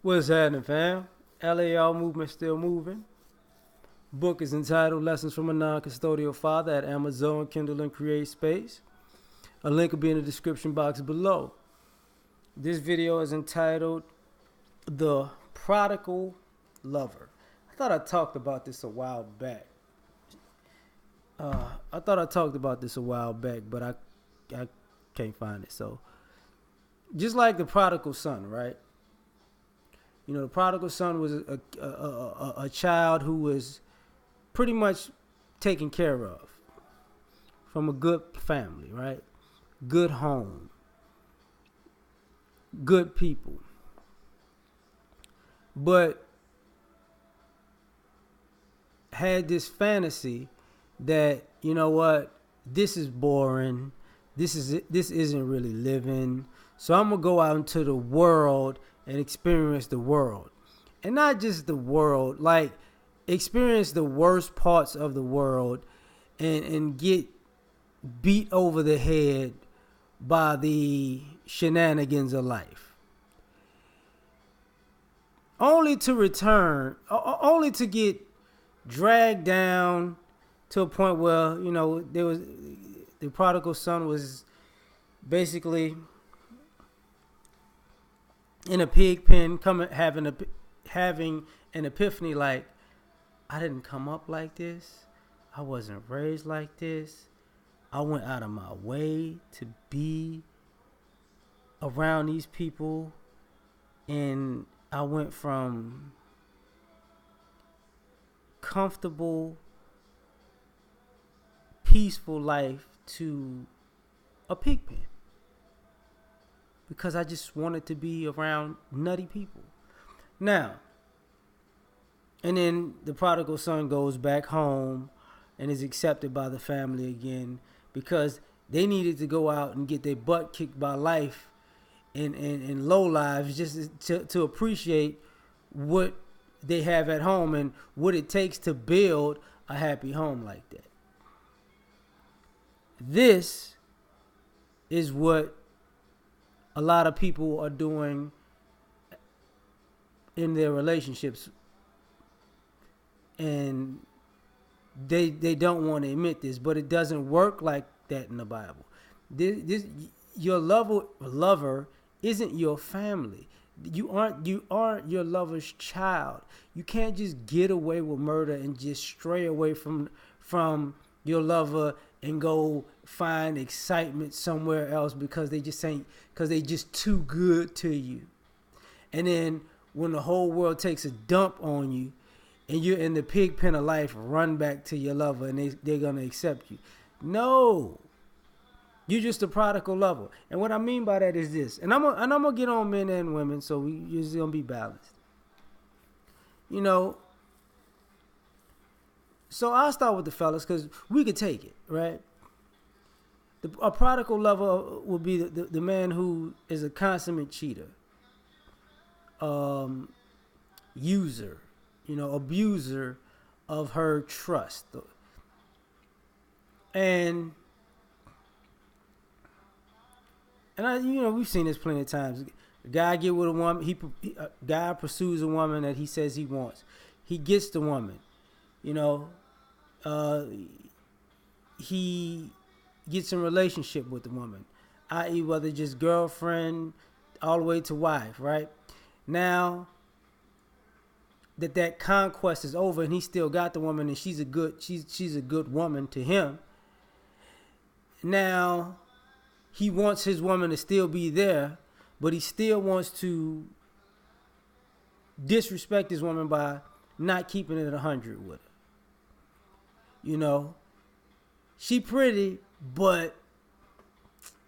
What's happening, fam? L.A.R. movement still moving. Book is entitled Lessons from a Non-Custodial Father at Amazon, Kindle, and Create Space. A link will be in the description box below. This video is entitled The Prodigal Lover. I thought I talked about this a while back. But I can't find it. So, just like the prodigal son, right? You know, the prodigal son was a child who was pretty much taken care of from a good family, right? Good home, good people. But had this fantasy that, you know what, this is boring. This isn't really living. So I'm gonna go out into the world and experience the world. And not just the world, like experience the worst parts of the world and get beat over the head by the shenanigans of life. Only to return, only to get dragged down to a point where, you know, the prodigal son was basically in a pig pen, having an epiphany like, I didn't come up like this. I wasn't raised like this. I went out of my way to be around these people, and I went from comfortable, peaceful life to a pig pen. Because I just wanted to be around nutty people. Now, and then the prodigal son goes back home and is accepted by the family again because they needed to go out and get their butt kicked by life in low lives just to appreciate what they have at home and what it takes to build a happy home like that. This is what a lot of people are doing in their relationships, and they don't want to admit this, but it doesn't work like that in the Bible. Your lover isn't your family. You aren't your lover's child. You can't just get away with murder and just stray away from your lover and go find excitement somewhere else because they just too good to you. And then when the whole world takes a dump on you and you're in the pig pen of life, run back to your lover and they're going to accept you. No. You're just a prodigal lover. And what I mean by that is this. And I'm going to get on men and women, so it's going to be balanced. You know, so I'll start with the fellas because we could take it, right? A prodigal lover will be the man who is a consummate cheater, user, abuser of her trust. And we've seen this plenty of times. A guy get with a woman, a guy pursues a woman that he says he wants. He gets the woman, he gets in relationship with the woman, i.e. whether just girlfriend all the way to wife, right? Now that conquest is over and he still got the woman and she's a good woman to him. Now he wants his woman to still be there, but he still wants to disrespect his woman by not keeping it 100 with her. She pretty, but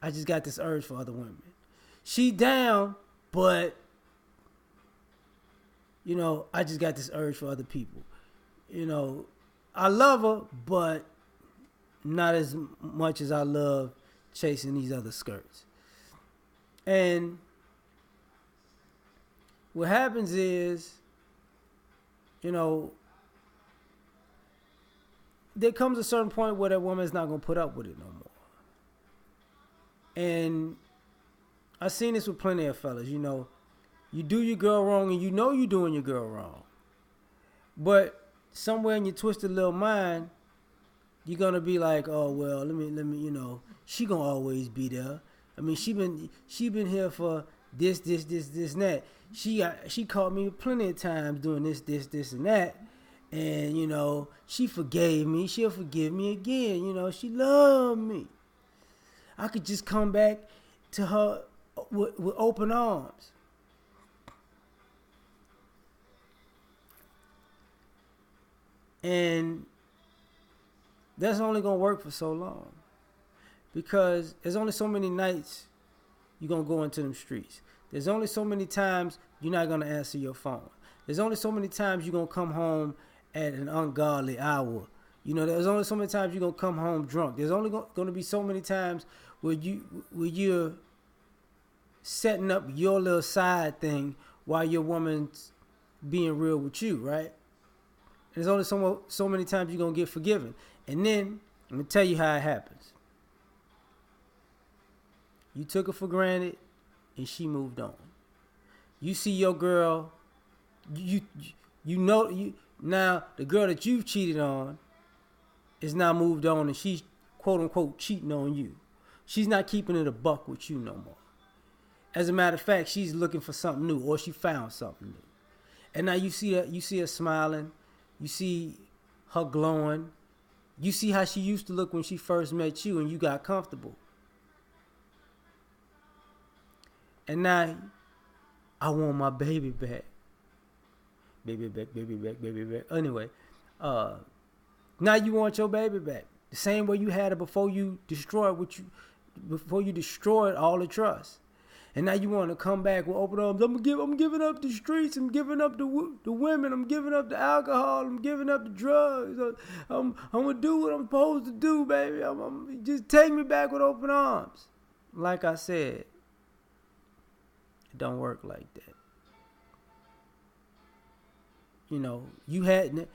I just got this urge for other women. She down, but I just got this urge for other people. I love her, but not as much as I love chasing these other skirts. And what happens is, there comes a certain point where that woman is not going to put up with it no more. And I've seen this with plenty of fellas, You do your girl wrong and you know you're doing your girl wrong. But somewhere in your twisted little mind, you're gonna be like, oh well, let me, she gonna always be there. I mean, she been here for this, and that. She caught me plenty of times doing this, and that, and she forgave me. She'll forgive me again. She loved me. I could just come back to her with open arms. And that's only gonna work for so long, because there's only so many nights you're gonna go into them streets. There's only so many times you're not gonna answer your phone. There's only so many times you're gonna come home at an ungodly hour. There's only so many times you're gonna come home drunk. There's only gonna be so many times where you're setting up your little side thing while your woman's being real with you, right? And there's only so many times you're gonna get forgiven. And then I'm gonna tell you how it happens. You took her for granted, and she moved on. You see your girl, now the girl that you've cheated on is now moved on, and she's quote unquote cheating on you. She's not keeping it a buck with you no more. As a matter of fact, she's looking for something new, or she found something new. And now you see her smiling, you see her glowing, you see how she used to look when she first met you and you got comfortable. And now, I want my baby back. Baby back, baby back, baby back. Anyway, now you want your baby back. The same way you had it before you destroyed all the trust. And now you want to come back with open arms. I'm giving up the streets. I'm giving up the women. I'm giving up the alcohol. I'm giving up the drugs. I'm gonna do what I'm supposed to do, baby. Just take me back with open arms. Like I said, it don't work like that. You had,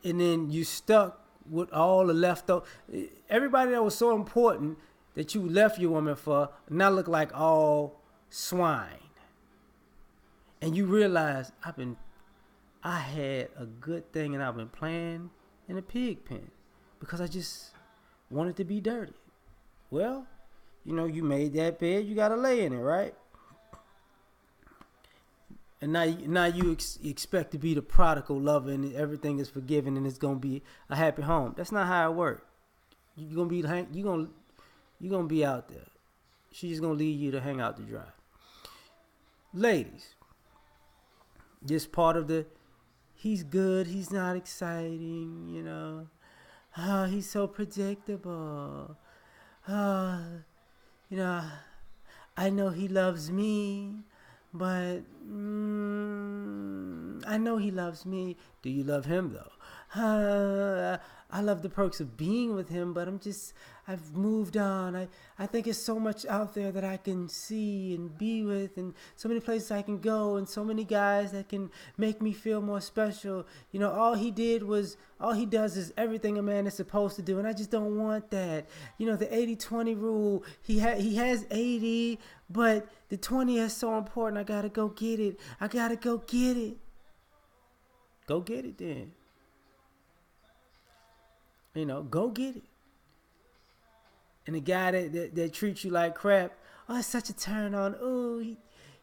and then you stuck with all the leftover. Everybody that was so important that you left your woman for now look like all swine. And you realize I had a good thing and I've been playing in a pig pen because I just wanted to be dirty. Well, you made that bed, you gotta lay in it, right? And now you expect to be the prodigal lover and everything is forgiven and it's gonna be a happy home. That's not how it works. You're gonna be out there. She's just gonna leave you to hang out to dry. Ladies, this part of he's good, he's not exciting, he's so predictable. I know he loves me, but I know he loves me. Do you love him though? I love the perks of being with him, but I've moved on. I think there's so much out there that I can see and be with, and so many places I can go, and so many guys that can make me feel more special. All he does is everything a man is supposed to do, and I just don't want that. The 80-20 rule, he has 80, but the 20 is so important. I gotta go get it. Go get it then. Go get it. And the guy that treats you like crap, oh, it's such a turn on. Oh,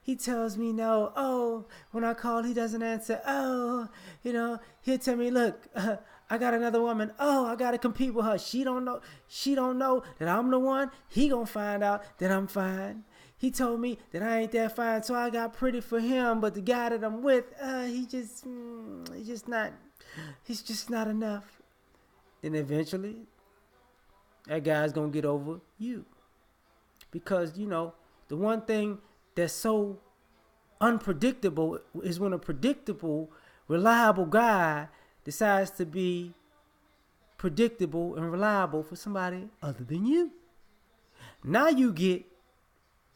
he tells me no. Oh, when I call, he doesn't answer. Oh, he'll tell me, look, I got another woman. Oh, I gotta compete with her. She don't know that I'm the one. He gonna find out that I'm fine. He told me that I ain't that fine, so I got pretty for him. But the guy that I'm with, he's just not enough. Then eventually, that guy's gonna get over you. Because, the one thing that's so unpredictable is when a predictable, reliable guy decides to be predictable and reliable for somebody other than you. Now you get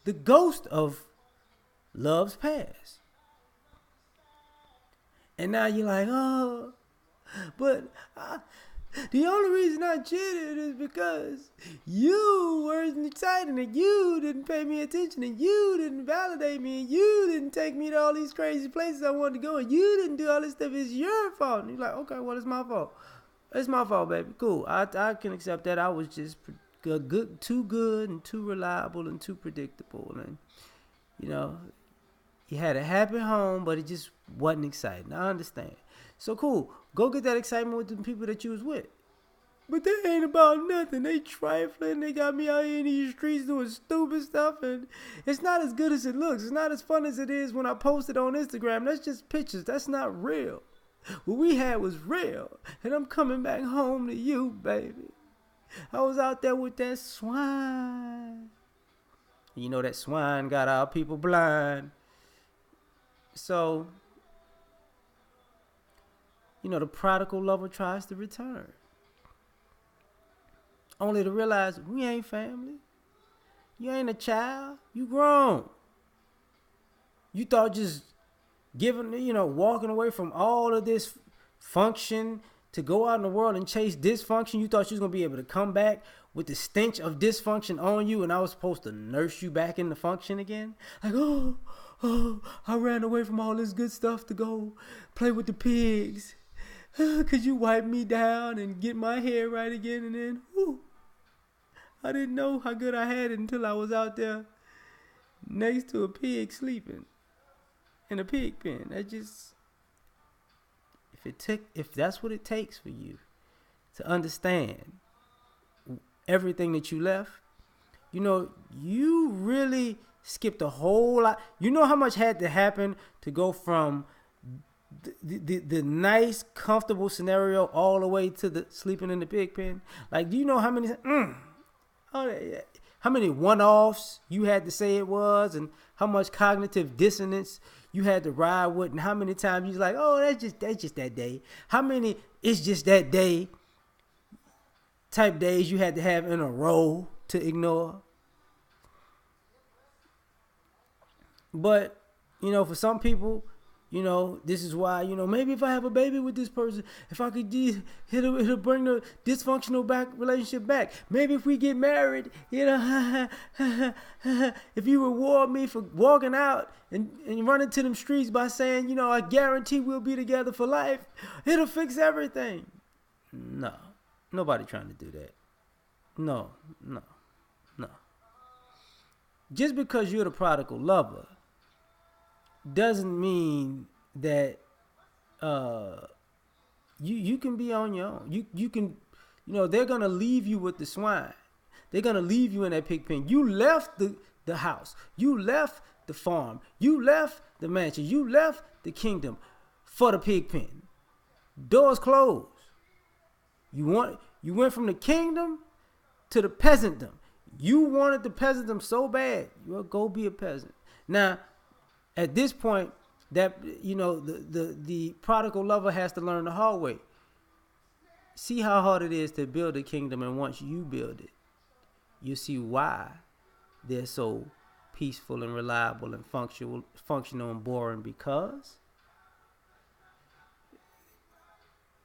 the ghost of love's past. And now you're like, oh, but the only reason I cheated is because you weren't excited and you didn't pay me attention and you didn't validate me and you didn't take me to all these crazy places I wanted to go, and you didn't do all this stuff. It's your fault. And you're like, okay, well, it's my fault. It's my fault, baby. Cool. I can accept that. I was just too good and too reliable and too predictable. And, you know, you had a happy home, but it just wasn't exciting. I understand. So cool. Go get that excitement with the people that you was with. But they ain't about nothing. They trifling. They got me out here in these streets doing stupid stuff. And it's not as good as it looks. It's not as fun as it is when I post it on Instagram. That's just pictures. That's not real. What we had was real. And I'm coming back home to you, baby. I was out there with that swine. You know that swine got our people blind. So, you know, the prodigal lover tries to return. Only to realize we ain't family. You ain't a child. You grown. You thought just giving, walking away from all of this function to go out in the world and chase dysfunction. You thought you was going to be able to come back with the stench of dysfunction on you, and I was supposed to nurse you back into function again? Like, oh, I ran away from all this good stuff to go play with the pigs. Could you wipe me down and get my hair right again? And then, I didn't know how good I had it until I was out there next to a pig sleeping in a pig pen. That just, if that's what it takes for you to understand everything that you left, you really skipped a whole lot. You know how much had to happen to go from the nice, comfortable scenario all the way to the sleeping in the pig pen? Like, do you know how many one-offs you had to say it was, and how much cognitive dissonance you had to ride with, and how many times you was like, oh, that's just that day? How many it's just that day type days you had to have in a row to ignore? But, for some people, this is why, maybe if I have a baby with this person, if I could it'll bring the dysfunctional relationship back. Maybe if we get married, if you reward me for walking out and running to them streets by saying, I guarantee we'll be together for life, it'll fix everything. No, nobody trying to do that. No. Just because you're the prodigal lover doesn't mean that you can be on your own. You can, they're gonna leave you with the swine. They're gonna leave you in that pig pen. You left the house. You left the farm. You left the mansion. You left the kingdom for the pig pen. Doors closed. You went from the kingdom to the peasantdom. You wanted the peasantdom so bad. You'll go be a peasant. Now, at this point, that the prodigal lover has to learn the hard way. See how hard it is to build a kingdom, and once you build it, you see why they're so peaceful and reliable and functional and boring, because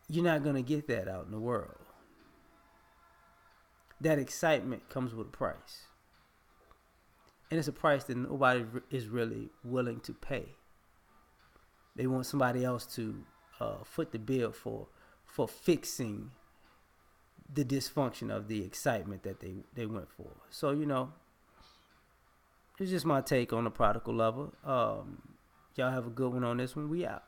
you're not going to get that out in the world. That excitement comes with a price. And it's a price that nobody is really willing to pay. They want somebody else to foot the bill for fixing the dysfunction of the excitement that they went for. So, it's just my take on the prodigal lover. Y'all have a good one on this one. We out.